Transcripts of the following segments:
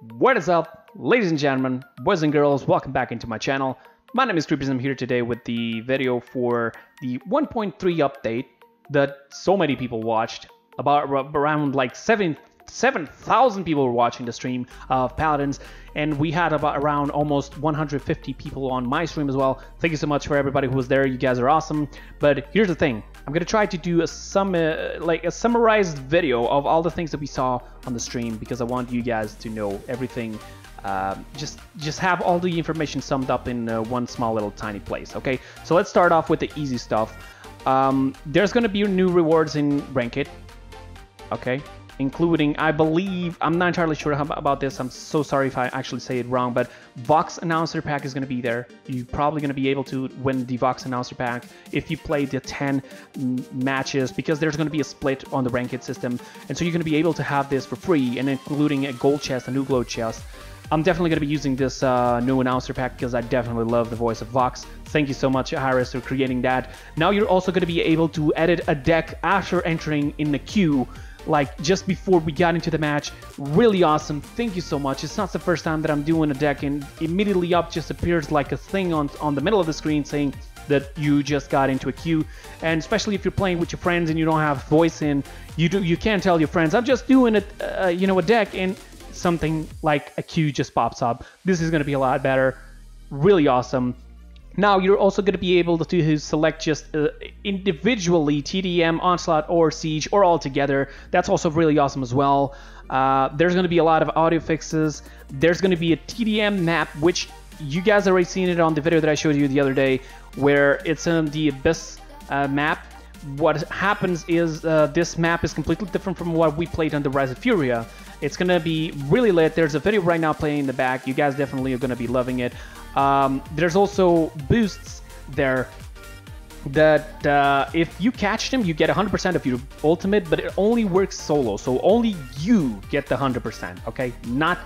What is up, ladies and gentlemen, boys and girls, welcome back into my channel. My name is Kreepers and I'm here today with the video for the 1.3 update that so many people watched. Around like 7,000 people were watching the stream of Paladins, and we had around almost 150 people on my stream as well. Thank you so much for everybody who was there. You guys are awesome. But here's the thing. I'm gonna try to do a summarized video of all the things that we saw on the stream, because I want you guys to know everything. Just have all the information summed up in one small little tiny place. Okay, so let's start off with the easy stuff. There's gonna be new rewards in Ranked. Okay, including, I believe, I'm not entirely sure about this. I'm so sorry if I actually say it wrong, but Vox Announcer Pack is going to be there. You're probably going to be able to win the Vox Announcer Pack if you play the 10 matches, because there's going to be a split on the Ranked system, and so you're going to be able to have this for free, and including a gold chest, a new glow chest. I'm definitely going to be using this new announcer pack because I definitely love the voice of Vox. Thank you so much, Harris, for creating that. Now you're also going to be able to edit a deck after entering in the queue, like just before we got into the match. Really awesome. Thank you so much. It's not the first time that I'm doing a deck and immediately up just appears like a thing on the middle of the screen saying that you just got into a queue. And especially if you're playing with your friends and you don't have voice in, you can't tell your friends, I'm just doing a deck, and something like a queue just pops up. This is going to be a lot better. Really awesome. Now you're also going to be able to select just individually TDM, Onslaught, or Siege, or all together. That's also really awesome as well. There's going to be a lot of audio fixes. There's going to be a TDM map, which you guys already seen it on the video that I showed you the other day, where it's in the Abyss map. What happens is this map is completely different from what we played on the Rise of Furia. It's going to be really lit. There's a video right now playing in the back. You guys definitely are going to be loving it. There's also boosts there that if you catch them, you get 100% of your ultimate, but it only works solo. So only you get the 100%, okay? Not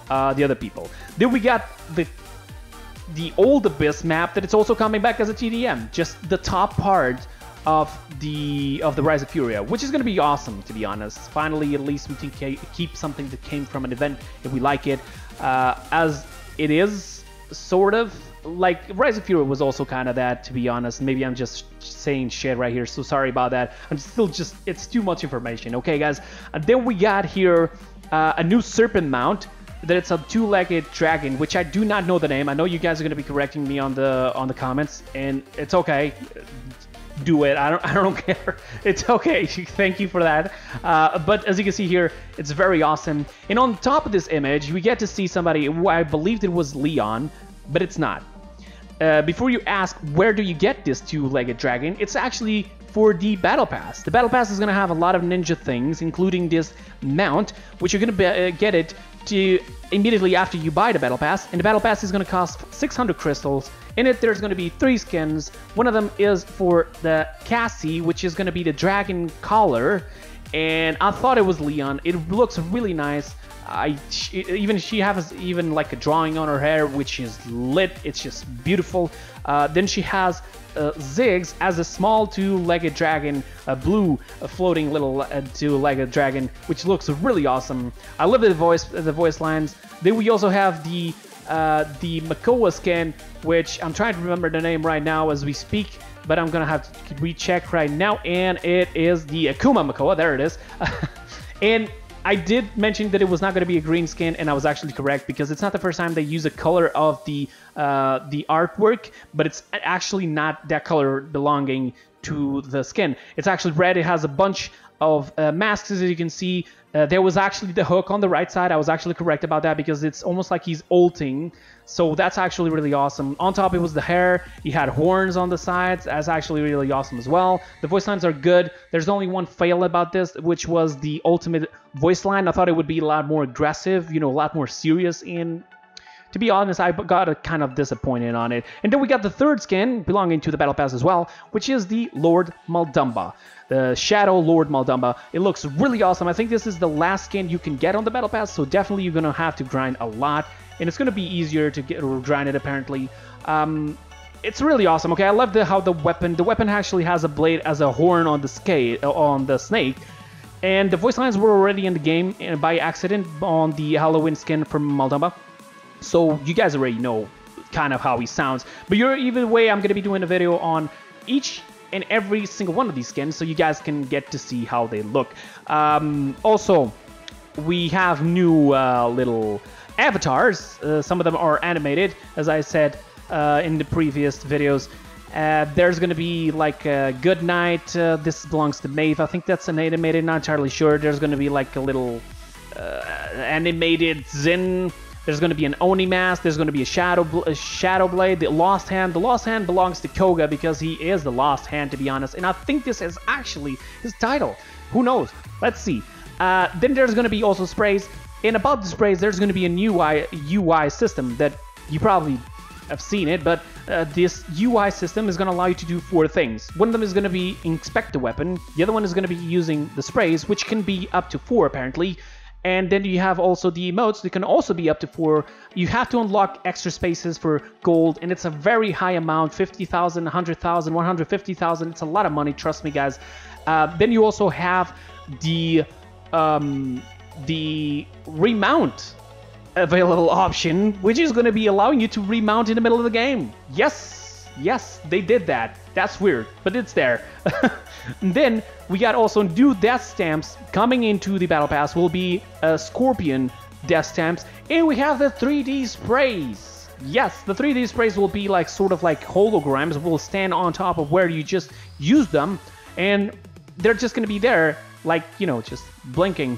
the other people. Then we got the old Abyss map that it's also coming back as a TDM. Just the top part of the Rise of Furia, which is going to be awesome, to be honest. Finally, at least we can keep something that came from an event if we like it, as it is sort of like Rise of Furia was also kind of that, to be honest. Maybe I'm just saying shit right here, so sorry about that. I'm still just, it's too much information. Okay, guys, and then we got here a new serpent mount. That it's a two-legged dragon, which I do not know the name. I know you guys are going to be correcting me on the comments, and it's okay. Do it. I don't care. It's okay. Thank you for that. But as you can see here, it's very awesome. And on top of this image, we get to see somebody who I believed it was Leon, but it's not. Before you ask, where do you get this two-legged dragon? It's actually for the Battle Pass. The Battle Pass is going to have a lot of ninja things, including this mount, which you're going to get it to immediately after you buy the Battle Pass. And the Battle Pass is going to cost 600 crystals. In it, there's going to be 3 skins. One of them is for the Cassie, which is going to be the dragon collar. And I thought it was Leon. It looks really nice. She has even like a drawing on her hair, which is lit. It's just beautiful. Then she has Ziggs as a small two-legged dragon, a blue floating little two-legged dragon, which looks really awesome. I love the voice lines. Then we also have the Makoa skin, which I'm trying to remember the name right now as we speak, but I'm gonna have to recheck right now, and it is the Akuma Makoa. There it is. And I did mention that it was not going to be a green skin, and I was actually correct, because it's not the first time they use a color of the artwork, but it's actually not that color belonging to the skin. It's actually red. It has a bunch of masks, as you can see. There was actually the hook on the right side. I was actually correct about that, because it's almost like he's ulting. So that's actually really awesome. On top, it was the hair. He had horns on the sides. That's actually really awesome as well. The voice lines are good. There's only one fail about this, which was the ultimate voice line. I thought it would be a lot more aggressive, a lot more serious. And to be honest, I got kind of disappointed on it. And then we got the third skin belonging to the Battle Pass as well, which is the Lord Maldumba. The Shadow Lord Maldumba. It looks really awesome. I think this is the last skin you can get on the Battle Pass, so definitely you're going to have to grind a lot. And it's going to be easier to get or grind it, apparently. It's really awesome. Okay, I love how the weapon actually has a blade as a horn on the snake. And the voice lines were already in the game by accident on the Halloween skin from Moldova. So you guys already know kind of how he sounds. But either way, I'm going to be doing a video on each and every single one of these skins so you guys can get to see how they look. Also, we have new little avatars. Some of them are animated, as I said in the previous videos. There's going to be like a Good Night. This belongs to Maeve. I think that's an animated, not entirely sure. There's going to be like a little animated Zin. There's going to be an Oni mask. There's going to be a Shadow Blade. The Lost Hand. The Lost Hand belongs to Koga because he is the Lost Hand, to be honest. And I think this is actually his title. Who knows? Let's see. Then there's going to be also sprays. And about the sprays, there's going to be a new UI system that you probably have seen it, but this UI system is going to allow you to do 4 things. One of them is going to be inspect the weapon. The other one is going to be using the sprays, which can be up to 4 apparently. And then you have also the emotes that can also be up to 4. You have to unlock extra spaces for gold, and it's a very high amount, 50,000, 100,000, 150,000. It's a lot of money, trust me, guys. Then you also have the remount available option, which is going to be allowing you to remount in the middle of the game. Yes, they did that. That's weird, but it's there. And then we got also new death stamps coming into the battle pass. Will be Scorpion death stamps, and we have the 3D sprays. Yes, the 3D sprays will be like sort of like holograms. Will stand on top of where you just use them, and they're just going to be there, like, you know, just blinking.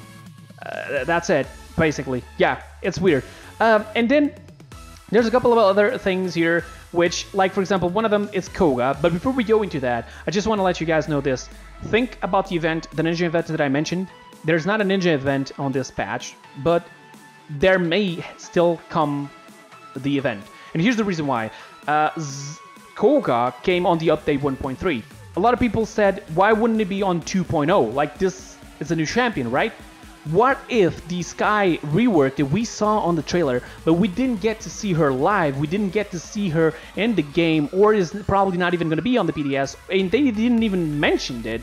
That's it, basically. Yeah, it's weird. And then there's a couple of other things here, which, like, for example, one of them is Koga. But before we go into that, I just want to let you guys know this. Think about the event, the ninja event that I mentioned. There's not a ninja event on this patch, but there may still come the event. And here's the reason why. Koga came on the update 1.3. A lot of people said, why wouldn't it be on 2.0? Like, this is a new champion, right? What if the Sky rework that we saw on the trailer, but we didn't get to see her live, we didn't get to see her in the game, or is probably not even going to be on the PDS, and they didn't even mention it?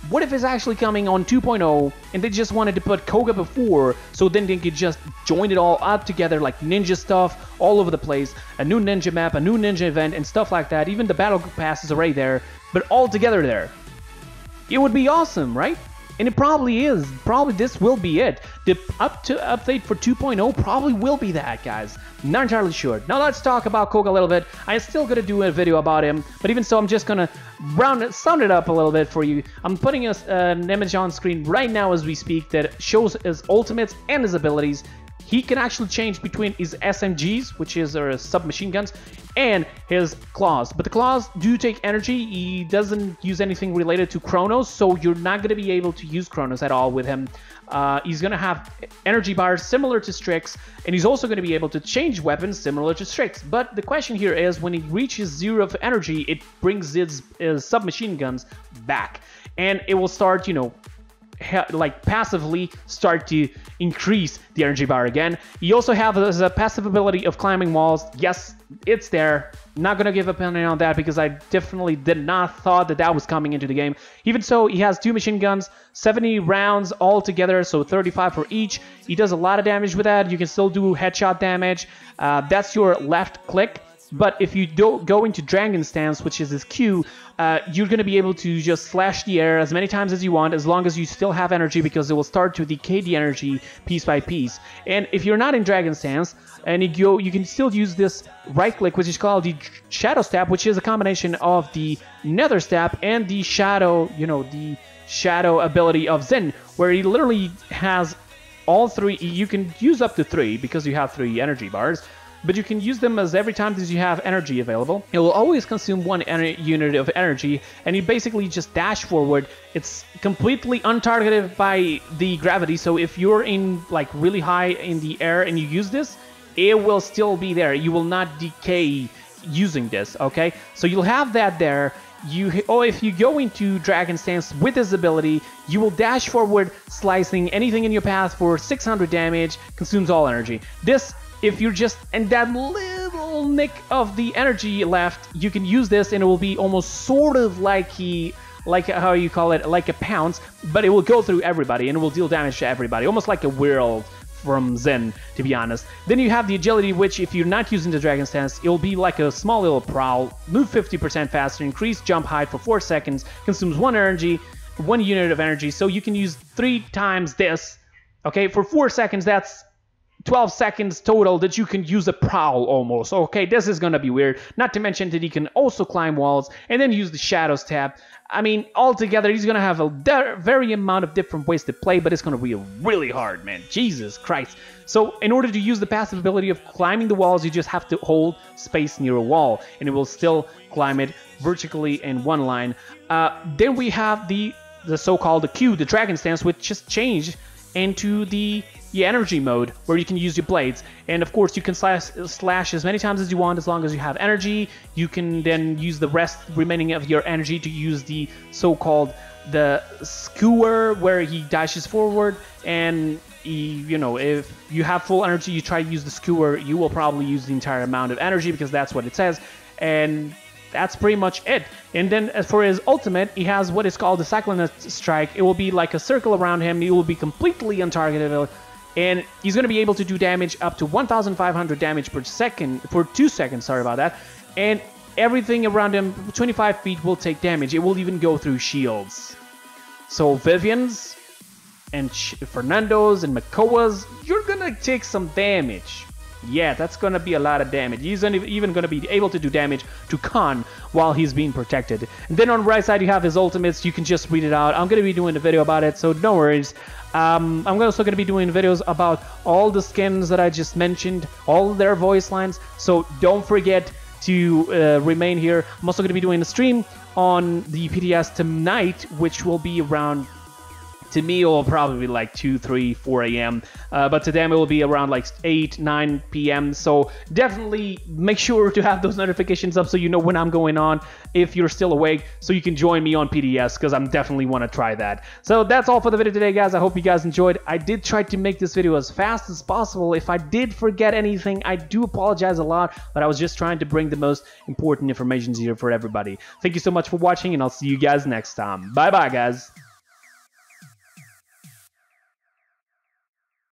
What if it's actually coming on 2.0, and they just wanted to put Koga before, so then they could just join it all up together, like ninja stuff all over the place, a new ninja map, a new ninja event, and stuff like that. Even the battle pass is already there, but all together there. It would be awesome, right? And it probably is. Probably this will be it. The update for 2.0 probably will be that, guys. Not entirely sure. Now let's talk about Koga a little bit. I'm still gonna do a video about him, but even so, I'm just gonna sound it up a little bit for you. I'm putting an image on screen right now as we speak that shows his ultimates and his abilities. He can actually change between his SMGs, which is submachine guns, and his claws. But the claws do take energy. He doesn't use anything related to Chronos, so you're not going to be able to use Chronos at all with him. He's going to have energy bars similar to Strix, and he's also going to be able to change weapons similar to Strix. But the question here is, when he reaches 0 of energy, it brings his submachine guns back. And it will start, you know, like passively start to increase the energy bar again. You also have a passive ability of climbing walls. Yes, it's there. Not gonna give an opinion on that because I definitely did not thought that that was coming into the game. Even so, he has 2 machine guns, 70 rounds all together, so 35 for each. He does a lot of damage with that. You can still do headshot damage. That's your left click. But if you don't go into Dragon Stance, which is his Q, you're going to be able to just slash the air as many times as you want, as long as you still have energy, because it will start to decay the energy piece by piece. And if you're not in Dragon Stance, and you can still use this right click, which is called the Shadow Stab, which is a combination of the Nether Stab and the Shadow, you know, the Shadow ability of Zen, where he literally has all 3. You can use up to 3 because you have 3 energy bars. But you can use them as every time that you have energy available. It will always consume 1 unit of energy, and you basically just dash forward. It's completely untargeted by the gravity, so if you're in like really high in the air and you use this, it will still be there. You will not decay using this, okay? So you'll have that there. If you go into Dragon Stance with this ability, you will dash forward, slicing anything in your path for 600 damage, consumes all energy. This, if you're just in that little nick of the energy left, you can use this and it will be almost sort of like he like how you call it, like a pounce, but it will go through everybody and it will deal damage to everybody, almost like a whirl from Zen, to be honest. Then you have the agility, which if you're not using the Dragon Stance, it'll be like a small little prowl, move 50% faster, increase jump height for 4 seconds, consumes 1 energy, 1 unit of energy, so you can use 3 times this. Okay, for 4 seconds, that's 12 seconds total that you can use a prowl almost. Okay, this is gonna be weird. Not to mention that he can also climb walls and then use the Shadows tab. I mean, altogether, he's gonna have a very amount of different ways to play, but it's gonna be really hard, man. Jesus Christ. So, in order to use the passive ability of climbing the walls, you just have to hold space near a wall, and it will still climb it vertically in one line. Then we have the so-called Q, the Dragon Stance, which just changed into the energy mode, where you can use your blades, and of course you can slash as many times as you want as long as you have energy. You can then use the remaining of your energy to use the so-called the skewer, where he dashes forward, and you know, if you have full energy, you try to use the skewer, you will probably use the entire amount of energy because that's what it says, and that's pretty much it. And then as for his ultimate, he has what is called the Cyclonist Strike. It will be like a circle around him. He will be completely untargetable, and he's going to be able to do damage up to 1,500 damage per second, for 2 seconds, sorry about that. And everything around him, 25 feet, will take damage. It will even go through shields. So Vivian's and Fernando's and Makoa's, you're going to take some damage. Yeah, that's going to be a lot of damage. He's even going to be able to do damage to Khan while he's being protected. And then on the right side, you have his ultimates. You can just read it out. I'm going to be doing a video about it, so no worries. I'm also going to be doing videos about all the skins that I just mentioned, all their voice lines, so don't forget to remain here. I'm also going to be doing a stream on the PDS tonight, which will be around, to me, it will probably be like 2, 3, 4 a.m. But to them, it will be around like 8, 9 p.m. So definitely make sure to have those notifications up so you know when I'm going on, if you're still awake, so you can join me on PDS, because I'm definitely want to try that. So that's all for the video today, guys. I hope you guys enjoyed. I did try to make this video as fast as possible. If I did forget anything, I do apologize a lot, but I was just trying to bring the most important information here for everybody. Thank you so much for watching, and I'll see you guys next time. Bye-bye, guys.